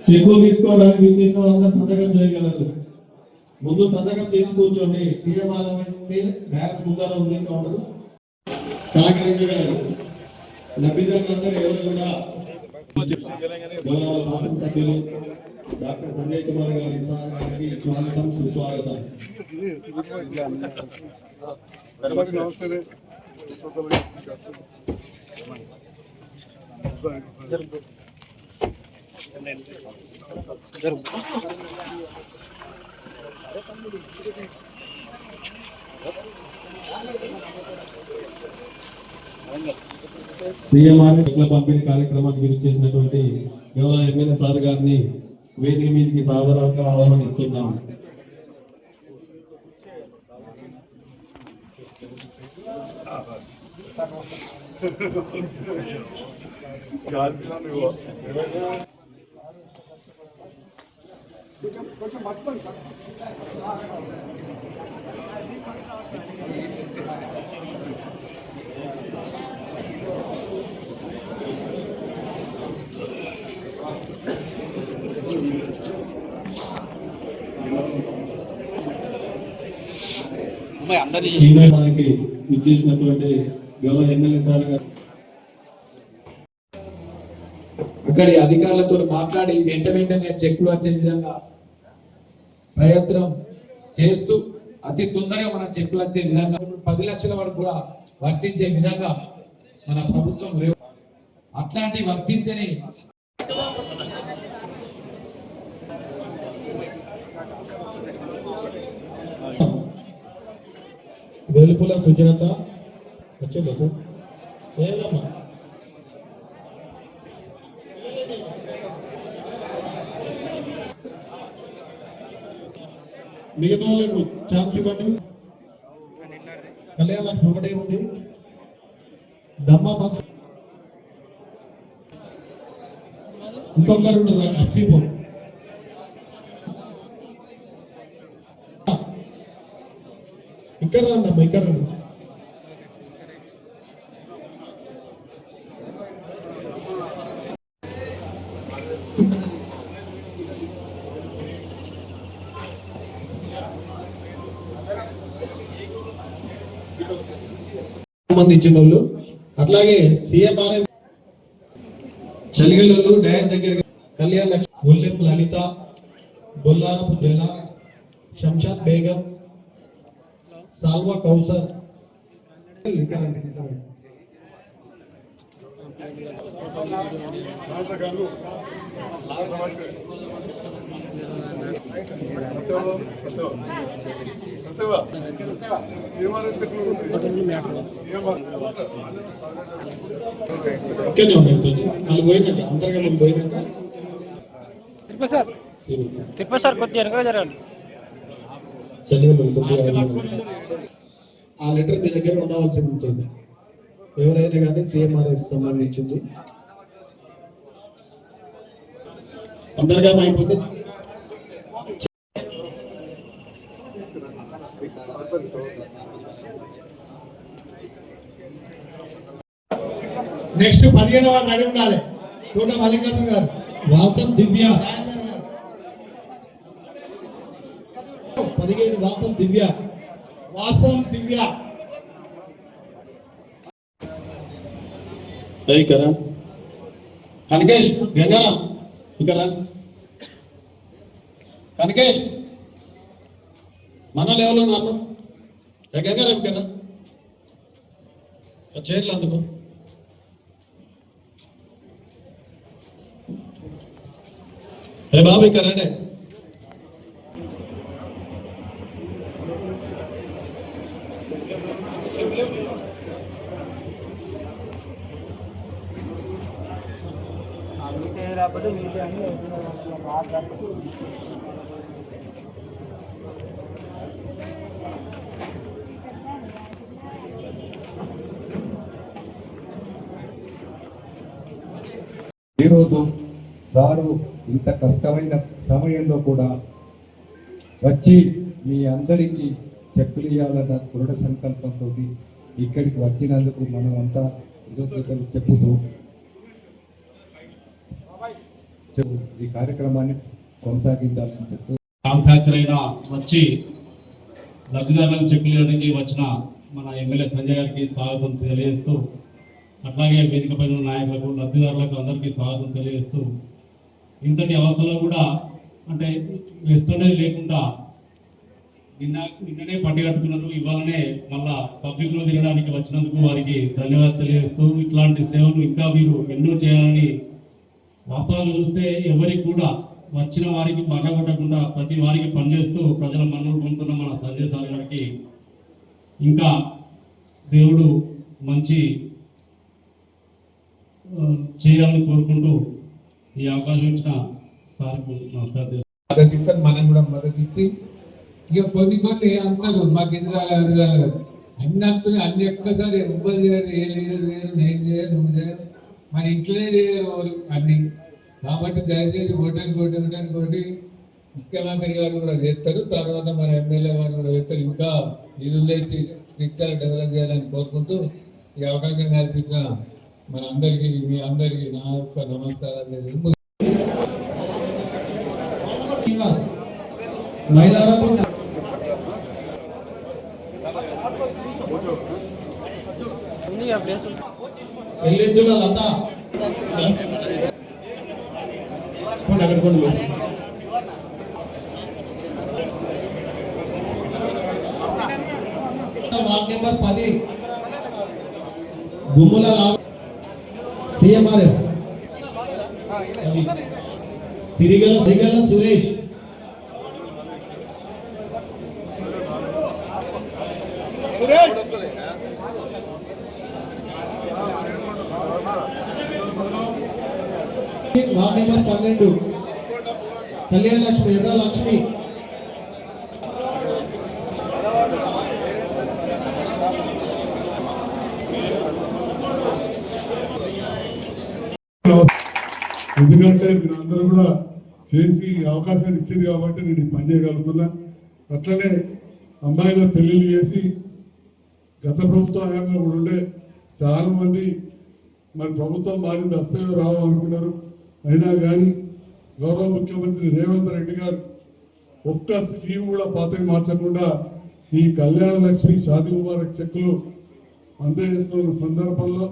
చెక్కులు తీసుకోవడానికి విచ్చేసిన వాళ్ళందరూ సంతకం చేయగలరు. ముందు సంతకం చేసి కూర్చోండి. సీఎం ఆలయంలో మ్యాథ్స్ ముందర ఉంది కౌంటర్ సహకరించగలరు. లబ్ధిదారులందరూ ఎవరు కూడా సభ్యులు డాక్టర్ సంజయ్ కుమార్ గారి స్వాగతం సుస్వాగతం. సీఎంఆర్ చెట్ల పంపిణీ కార్యక్రమానికి విచ్చేసినటువంటి గౌరవ ఎమ్మెల్యే సార్ గారిని వేదిక మీదకి సాదరంగా ఆహ్వానిస్తున్నాం. మనకి ఇచ్చేసినటువంటి గౌరవ ఎమ్మెల్యే సార్ గారు అక్కడి అధికారులతో మాట్లాడి వెంటనే చెక్కులు వచ్చే విధంగా ప్రయత్నం చేస్తూ అతి తొందరగా మన చెక్కులు వచ్చే విధంగా 10 లక్షల వరకు కూడా వర్తించే విధంగా మన ప్రభుత్వం అట్లాంటి వర్తించని వెలుపుల సుజాత వచ్చేదా సార్? ఏదమ్మా మిగతా వాళ్ళకు ఛాన్స్ ఇవ్వండి. కళ్యాణ లక్ష్మి ఒకటే ఉంది. దమ్మ బాక్స్ ఇంకొకరు అచ్చిపో ఇక్కడ రండమ్మా, ఇక్కడ రండి. సంబంధించిన వాళ్ళు అట్లాగే సీఎంఆర్ చలిగలు డయాస్ దగ్గర కళ్యాణ లక్ష్మి, గొల్లెం లలిత, బొల్లారపు జల, శంషాద్ బేగం, సాల్వా కౌసర్ ఇక్కడనే ఉన్నాయి. వాళ్ళు పోయినాక అంతర్గతం పోయినాక తిప్ప సార్ కొద్దిగా వెనక జరగండి. ఆ లెటర్ మీ దగ్గర ఉండవలసి ఉంటుంది. ఎవరైనా కానీ సీఎంఆర్ సంబంధించింది అంతర్గతం అయిపోతే నెక్స్ట్ 15వ వాడు రెడీ ఉండాలి. తోట మల్లికార్జున గారు, వాసం దివ్య, 15 వాసం దివ్య, వాసం దివ్య కరణ్, కనకేష్, గంగారాం ఇక్కడ కనకేష్ మన లెవెల్లో నాన్న గంగారాం కదా చైర్లు అందుకో. ఏ బాబు ఇక్కడ రండి. ఈరోజు సారు ఇంత కష్టమైన సమయంలో కూడా వచ్చి మీ అందరికీ చెక్కులు ఇవ్వాలన్న దృఢ సంకల్పంతో ఇక్కడికి వచ్చినందుకు మనం అంతా కృతజ్ఞతలు చెప్పుతూ ఈ కార్యక్రమాన్ని కొనసాగించాల్సి చెప్తూ మ్యానుఫ్యాక్చర్ అయినా వచ్చి లబ్ధిదారులకు చెక్కులు ఇవ్వడానికి వచ్చిన మన ఎమ్మెల్యే సంజయ్ గారికి స్వాగతం తెలియజేస్తూ, అట్లాగే వేదిక పైన ఉన్న నాయకులకు లబ్ధిదారులకు అందరికీ స్వాగతం తెలియజేస్తూ, ఇంతటి అవసరంలో కూడా అంటే రెస్ట్ అనేది లేకుండా నిన్ననే పట్టి కట్టుకున్నారు, ఇవాళనే మళ్ళా పబ్లిక్లో తిరగడానికి వచ్చినందుకు వారికి ధన్యవాదాలు తెలియజేస్తూ, ఇట్లాంటి సేవలు ఇంకా మీరు ఎన్నో చేయాలని, వాస్తవంగా చూస్తే ఎవరికి కూడా వచ్చిన వారికి మర్రగొట్టకుండా ప్రతి వారికి పనిచేస్తూ ప్రజల మన్నలు పొందుతున్న మన సంజయ్ సార్ గారికి ఇంకా దేవుడు మంచి చేయాలని కోరుకుంటూ ఈ అవకాశం ఇచ్చిన సార్కు నమస్కారం. మనం కూడా మద్దతు ఇచ్చి ఇక కొన్ని అంటారు మాకు ఎదురు రాలేదు అన్ని అంతులు అన్ని ఒక్కసారి ఎవ్వరు చేయరు, ఏ లీడర్ చేయరు, నేను చేయను, నువ్వు చేయరు, మన ఇంట్లోనే చేయరు వాళ్ళు అన్ని. కాబట్టి దయచేసి కొట్టి ముఖ్యమంత్రి గారు కూడా చేస్తారు, తర్వాత మన ఎమ్మెల్యే గారు కూడా చేస్తారు. ఇంకా నిధులు తెచ్చి పిక్చర్ డెవలప్ చేయాలని కోరుకుంటూ ఈ అవకాశం కల్పించిన మన అందరికీ మీ అందరికీ నా యొక్క నమస్కారాలు. Ellindula Latha ward number 10 Gummula CMR Sirigala Suresh, ward number 12 Kalyana Lakshmi, ఎర్ర లక్ష్మి, ఎందుకంటే మీరు అందరూ కూడా చేసి అవకాశాన్ని ఇచ్చింది కాబట్టి నేను ఈ పని చేయగలుగుతున్నా. అట్లనే అమ్మాయిల పెళ్లిళ్ళు చేసి గత ప్రభుత్వ హయాంలో కూడా ఉండే చాలా మంది మరి ప్రభుత్వం మారింది వస్తాయో రావో అనుకున్నారు. అయినా కానీ గౌరవ ముఖ్యమంత్రి రేవంత్ రెడ్డి గారు ఒక్క స్కీమ్ కూడా పాతవి మార్చకుండా ఈ కళ్యాణ లక్ష్మి, షాదీ ముబారక్ చెక్కులు అందజేస్తున్న సందర్భంలో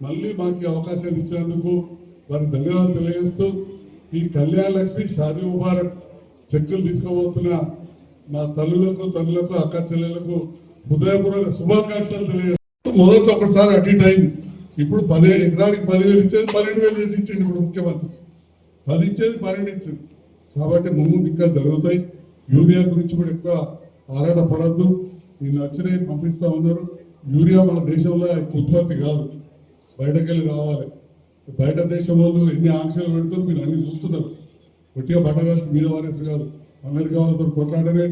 మళ్ళీ మాకు అవకాశాలు ఇచ్చినందుకు వారికి ధన్యవాదాలు తెలియజేస్తూ, ఈ కళ్యాణ లక్ష్మి, షాదీ ముబారక్ చెక్కులు తీసుకోబోతున్న మా తల్లులకు అక్క చెల్లెలకు హృదయపూర్వక శుభాకాంక్షలు తెలియజేస్తూ, మొదట్లో ఒకసారి అటు ఇటు అయింది. ఇప్పుడు 10 ఎకరానికి 10,000 ఇచ్చేది 12,000 చేసి ఇచ్చింది ఇప్పుడు ముఖ్యమంత్రి. 10 ఇచ్చేది 12 ఇచ్చింది. కాబట్టి ముందు ఇంకా జరుగుతాయి. యూరియా గురించి కూడా ఎక్కువ ఆరాట పడద్దు. వీళ్ళు వచ్చినాయి పంపిస్తా ఉన్నారు. యూరియా మన దేశంలో ఉత్పత్తి కాదు, బయటకెళ్ళి రావాలి. బయట దేశం వాళ్ళు ఎన్ని ఆంక్షలు పెడుతూ మీరు అన్ని చూస్తున్నారు. ఒట్టిగా పట్టవలసి మీద వారేసి కాదు. అమెరికా వాళ్ళతో కొట్లాడనే,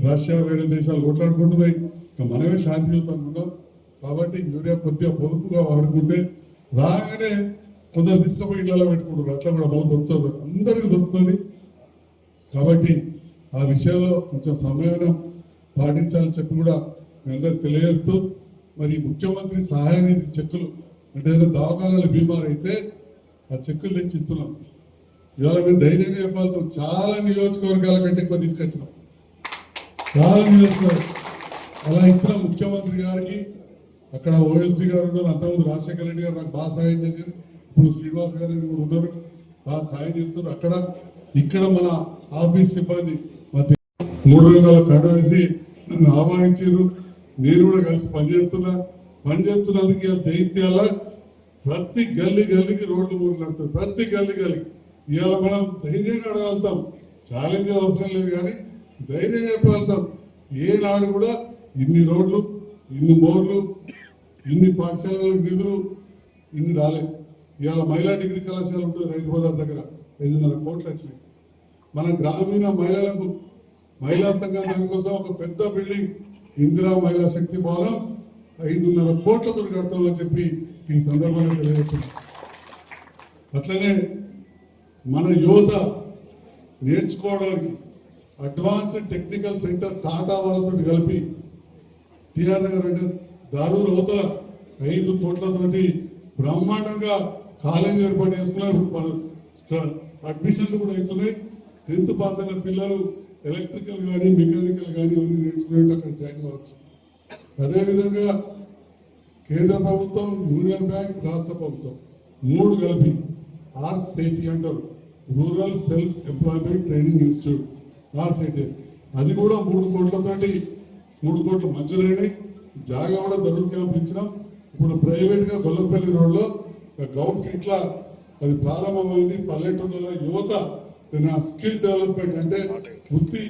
రష్యా వేరే దేశాలు కొట్లాడుకుంటున్నాయి. ఇంకా మనమే శాంతియుతంగా ఉన్నాం. కాబట్టి యూరియా కొద్దిగా పొదుపుగా వాడుకుంటే రాగానే కొందరు తీసుకుపోయి ఇళ్ళలో పెట్టుకుంటారు. అట్లా కూడా బాగా దొరుకుతుంది, అందరికీ దొరుకుతుంది. కాబట్టి ఆ విషయంలో కొంచెం సమయం పాటించాలని చెప్పి కూడా మీ అందరికి తెలియజేస్తూ, మరి ముఖ్యమంత్రి సహాయ నిధి చెక్కులు అంటే ఏదైనా దవాఖానాలు బీమార్ అయితే ఆ చెక్కులు తెచ్చిస్తున్నాం. ఇవాళ మేము ధైర్యంగా చెప్పాల్సిన చాలా నియోజకవర్గాల కంటే ఎక్కువ తీసుకొచ్చినాం, చాలా నియోజకవర్గాలు. అలా ఇచ్చిన ముఖ్యమంత్రి గారికి అక్కడ ఓఎస్డీ గారు ఉన్నారు, అంతకుముందు రాజశేఖర రెడ్డి గారు నాకు బాగా సహాయం చేశారు. ఇప్పుడు శ్రీనివాస్ గారు కూడా ఉన్నారు, బాగా సహాయం చేస్తున్నారు. అక్కడ ఇక్కడ మన ఆఫీస్ సిబ్బంది 3 రంగాల కండ వేసి నన్ను ఆహ్వానించారు. నేను కూడా కలిసి పనిచేస్తున్నందుకు జైత్యాల ప్రతి గల్లీకి రోడ్లు మూడుతారు. ప్రతి గల్లీకి ఇవాళ మనం ధైర్యంగా అడగలుగుతాం. ఛాలెంజ్ అవసరం లేదు, కానీ ధైర్యంగా చెప్పగలుగుతాం. ఏనాడు కూడా ఇన్ని రోడ్లు, ఇన్ని మోర్లు, ఇన్ని పాఠశాలలకు నిధులు ఇన్ని రాలేదు. ఇవాళ మహిళా డిగ్రీ కళాశాల ఉంటుంది రైతు బజార్ దగ్గర, 5.5 కోట్లు వచ్చినాయి. మన గ్రామీణ మహిళలకు మహిళా సంఘం దానికోసం ఒక పెద్ద బిల్డింగ్ ఇందిరా మహిళా శక్తి భవనం 5.5 కోట్లతో కడతామని చెప్పి ఈ సందర్భంగా తెలియజేస్తున్నాం. అట్లనే మన యువత నేర్చుకోవడానికి అడ్వాన్స్డ్ టెక్నికల్ సెంటర్ టాటా వాళ్ళతో కలిపి టిఆర్ నగర్ అంటే దారూర్ అవతల 5 కోట్లతోటి బ్రహ్మాండంగా కాలేజీ ఏర్పాటు చేసుకున్నారు. అడ్మిషన్లు కూడా అవుతున్నాయి. 10th పాస్ అయిన పిల్లలు ఎలక్ట్రికల్ కానీ మెకానికల్ కానీ ఇవన్నీ నేర్చుకునేట్టు అక్కడ జాయిన్ కావచ్చు. అదేవిధంగా కేంద్ర ప్రభుత్వం, యూనియన్ బ్యాంక్, రాష్ట్ర ప్రభుత్వం 3 కలిపి RCET అంటారు, rural self employment training institute RCET. అది కూడా 3 కోట్లతోటి 3 కోట్లు మంజూరైనాయి. జాగా కూడా దొరుకు క్యాంప్ ఇచ్చినాం. ఇప్పుడు ప్రైవేట్గా గొల్లపల్లి రోడ్లో గౌడ్స్ ఇట్లా అది ప్రారంభమైంది. పల్లెటూళ్ళలో యువత స్కిల్ డెవలప్మెంట్ అంటే వృత్తి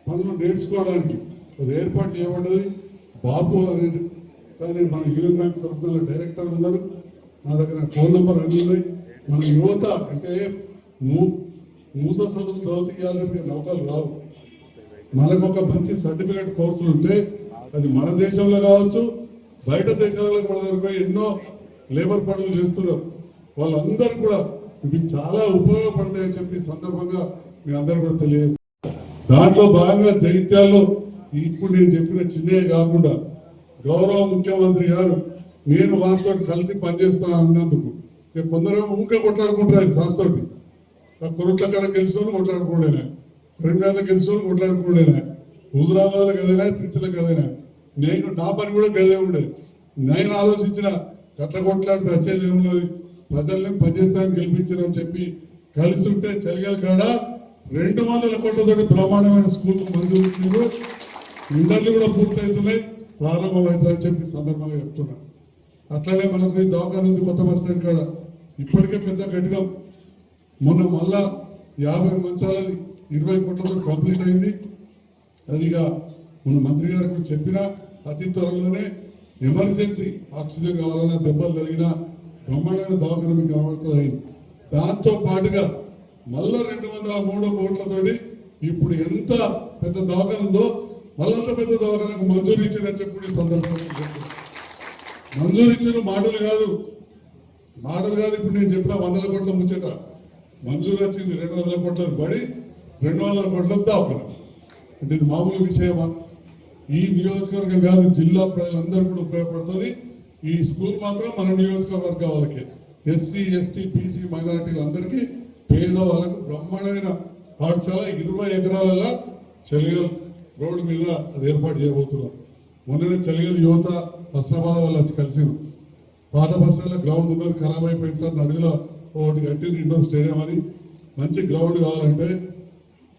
పనులు నేర్చుకోవడానికి అది ఏర్పాటు చేయబడ్డది. బాబు అనేది కానీ మన యూనియన్ బ్యాంక్ తరఫున డైరెక్టర్ ఉన్నారు. నా దగ్గర ఫోన్ నెంబర్ అన్నీ ఉన్నాయి. మన యువత అంటే మూస చదువు చదువుతీయాలని నౌకలు రావు. మనకు ఒక మంచి సర్టిఫికేట్ కోర్సులు ఉంటే అది మన దేశంలో కావచ్చు, బయట దేశాలలో మన దగ్గర ఎన్నో లేబర్ పనులు చేస్తున్నారు. వాళ్ళందరూ కూడా ఇవి చాలా ఉపయోగపడతాయని చెప్పి సందర్భంగా మీ అందరూ కూడా తెలియజేస్తారు. దాంట్లో భాగంగా జైత్యాల్లో ఇప్పుడు నేను చెప్పిన చిన్నే కాకుండా గౌరవ ముఖ్యమంత్రి గారు నేను వారితో కలిసి పనిచేస్తాను అన్నందుకు కొందరు ఊరికే కొట్లాడుకుంటారు సార్తో. కొరట్ల కాడ గెలిచిన కొట్లాడుకోలేనా, కరీంనగర్లో గెలిచిన కొట్లాడుకోలేనా, హుజురాబాద్లో గదైనా, సిరిసిల్ల గదైనా, నేను నా పని కూడా గదే ఉండేది. నేను ఆలోచించిన కట్ల కొట్లాడితే వచ్చేది ఏమున్నది, ప్రజల్ని పనిచేస్తాను గెలిపించారని చెప్పి కలిసి ఉంటే చలిగల కాడ 200 కోట్లతోటి బ్రహ్మాండమైన స్కూల్ మంజూరు, ఇండర్లు కూడా పూర్తవుతున్నాయి, ప్రారంభమవుతాయని చెప్పి సందర్భంగా చెప్తున్నా. అట్లనే మనకు దవాఖాన ఉంది కొత్త బస్ స్టాండ్ కాడ, ఇప్పటికే పెద్ద గట్టిగా మొన్న మళ్ళా 50 మంచాలది 20 కోట్లతో కంప్లీట్ అయింది. అదిగా మన మంత్రి గారు కూడా చెప్పిన అతి త్వరలోనే ఎమర్జెన్సీ ఆక్సిజన్ కావాలన్నా, దెబ్బలు కలిగినా బ్రహ్మాండమైన దవాఖాన మీకు కనబడుతుంది. దాంతో పాటుగా మళ్ళా 203 కోట్లతోటి ఇప్పుడు ఎంత పెద్ద దవాఖాన ఉందో మళ్ళంత పెద్ద దవాఖానకు మంజూరు ఇచ్చిందని చెప్పి సందర్భంగా మంజూరు ఇచ్చిన మాటలు కాదు. ఇప్పుడు నేను చెప్పిన 100 కోట్ల ముచ్చట మంజూరు వచ్చింది. 200 కోట్ల పడి 200 కోట్ల దవాఖాన అంటే ఇది మామూలు విషయమా? ఈ నియోజకవర్గం కాదు, జిల్లా ప్రజలందరూ కూడా ఉపయోగపడుతుంది. ఈ స్కూల్ మాత్రం మన నియోజకవర్గ వాళ్ళకి, ఎస్సీ, ఎస్టీ, బీసీ, మైనారిటీలు అందరికీ, పేద వాళ్ళకు బ్రహ్మాండమైన పాఠశాల 20 ఎకరాల చలిగల్ రోడ్డు మీద అది ఏర్పాటు చేయబోతున్నాం. మొన్ననే చలిగల్ యువత హస్నాబాద్ వాళ్ళు వచ్చి కలిసిరు. పాత బస్టాండ్లో గ్రౌండ్ ఉన్నది, ఖరాబ్ అయిపోయింది సార్, నడుగులో ఒకటి కట్టింది ఇండోర్ స్టేడియం అని. మంచి గ్రౌండ్ కావాలంటే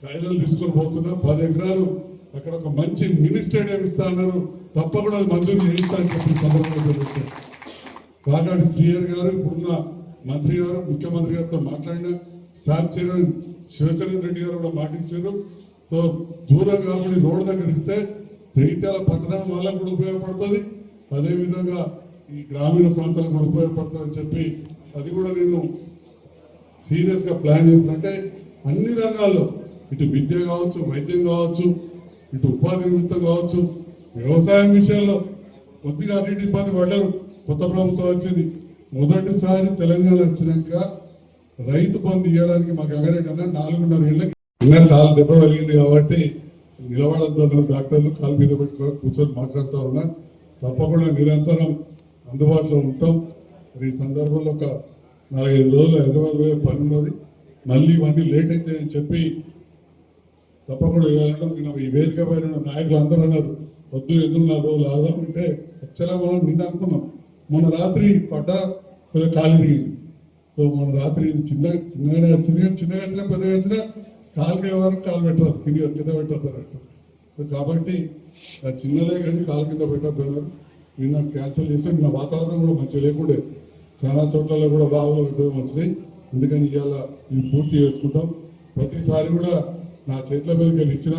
కాయిదాలు తీసుకొని పోతున్నా. 10 ఎకరాలు అక్కడ ఒక మంచి మినీ స్టేడియం ఇస్తా అన్నారు. తప్పకుండా అది మంజూరు చేయిస్తా అని చెప్పి సందర్భంగా కాకాటి శ్రీహరి గారు, ఇప్పుడున్న మంత్రి గారు, ముఖ్యమంత్రి గారితో మాట్లాడిన సార్ చైర్మన్ శివచంద్ర రెడ్డి గారు కూడా మాటించారు. సో దూరం కాబట్టి రోడ్డు దగ్గర ఇస్తే జగిత్యాల పట్టణం వాళ్ళకు కూడా ఉపయోగపడుతుంది, అదేవిధంగా ఈ గ్రామీణ ప్రాంతాలకు కూడా ఉపయోగపడుతుంది అని చెప్పి అది కూడా నేను సీరియస్గా ప్లాన్ చేస్తున్నట్టే అన్ని రంగాల్లో, ఇటు విద్య కావచ్చు, వైద్యం కావచ్చు, ఇటు ఉపాధి నిమిత్తం కావచ్చు, వ్యవసాయం విషయంలో కొద్దిగా అటు ఇటు ఇబ్బంది పడ్డారు. కొత్త ప్రభుత్వం వచ్చింది, మొదటిసారి తెలంగాణ వచ్చినాక రైతు బంధు ఇవ్వడానికి మాకు ఎగరేటన్నా 4.5 ఏళ్ళకి ఇంకా చాలా దెబ్బ కలిగింది కాబట్టి నిలబడద్దు డాక్టర్లు కాలు మీద పెట్టుకొని కూర్చొని మాట్లాడుతూ ఉన్నా. తప్పకుండా నిరంతరం అందుబాటులో ఉంటాం. మరి ఈ సందర్భంలో ఒక 4-5 రోజులు హైదరాబాద్ పోయే పని ఉన్నది, మళ్ళీ ఇవన్నీ లేట్ అయితే అని చెప్పి తప్పకుండా ఇవ్వాలంటే ఈ వేదిక పైన నాయకులు అందరూ అన్నారు వద్దు, ఎందుకు 4 రోజులు ఆదామంటే యాక్చువల్గా మనం నిన్న అనుకున్నాం. మొన్న రాత్రి పడ్డ కొంచెం ఖాళీ దిగింది. సో మొన్న రాత్రి చిన్నగానే వచ్చింది, చిన్నగా వచ్చినా పెద్దగా వచ్చినా కాలుకి వరకు కాలు పెట్టవద్దు, కింద పెట్టద్దు అన్నట్టు. సో కాబట్టి చిన్నదే కానీ కాలు కింద పెట్టద్దు అన్నారు. నిన్న క్యాన్సిల్ చేస్తే నిన్న వాతావరణం కూడా మంచిగా లేకుండే, చాలా చోట్లలో కూడా బావులు పెద్దగా వచ్చినాయి. అందుకని ఇవాళ ఇది పూర్తి చేసుకుంటాం. ప్రతిసారి కూడా నా చేతుల మీదకి వెళ్ళి ఇచ్చిన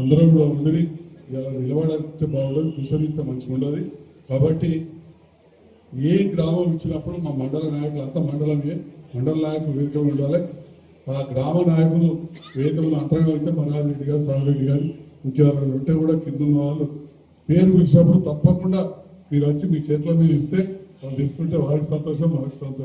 అందరం కూడా ఉండని ఇలా నిలబడాలంటే బాగుండదు, కూర్చొనిస్తే మంచిగా ఉండదు. కాబట్టి ఏ గ్రామం ఇచ్చినప్పుడు మా మండల నాయకులు అంతా మండలమే, మండల నాయకులు వేదిక ఉండాలి. ఆ గ్రామ నాయకులు వేదికలు అంతరంగా ఉంటే మనాథ్ రెడ్డి గారు, సాగిరెడ్డి గారు, ఇంకెవరైనా ఉంటే కూడా కింద ఉన్న వాళ్ళు పేరు పిలిచినప్పుడు తప్పకుండా మీరు వచ్చి మీ చేతుల మీద ఇస్తే వాళ్ళు తీసుకుంటే వారికి సంతోషం, మనకు సంతోషం.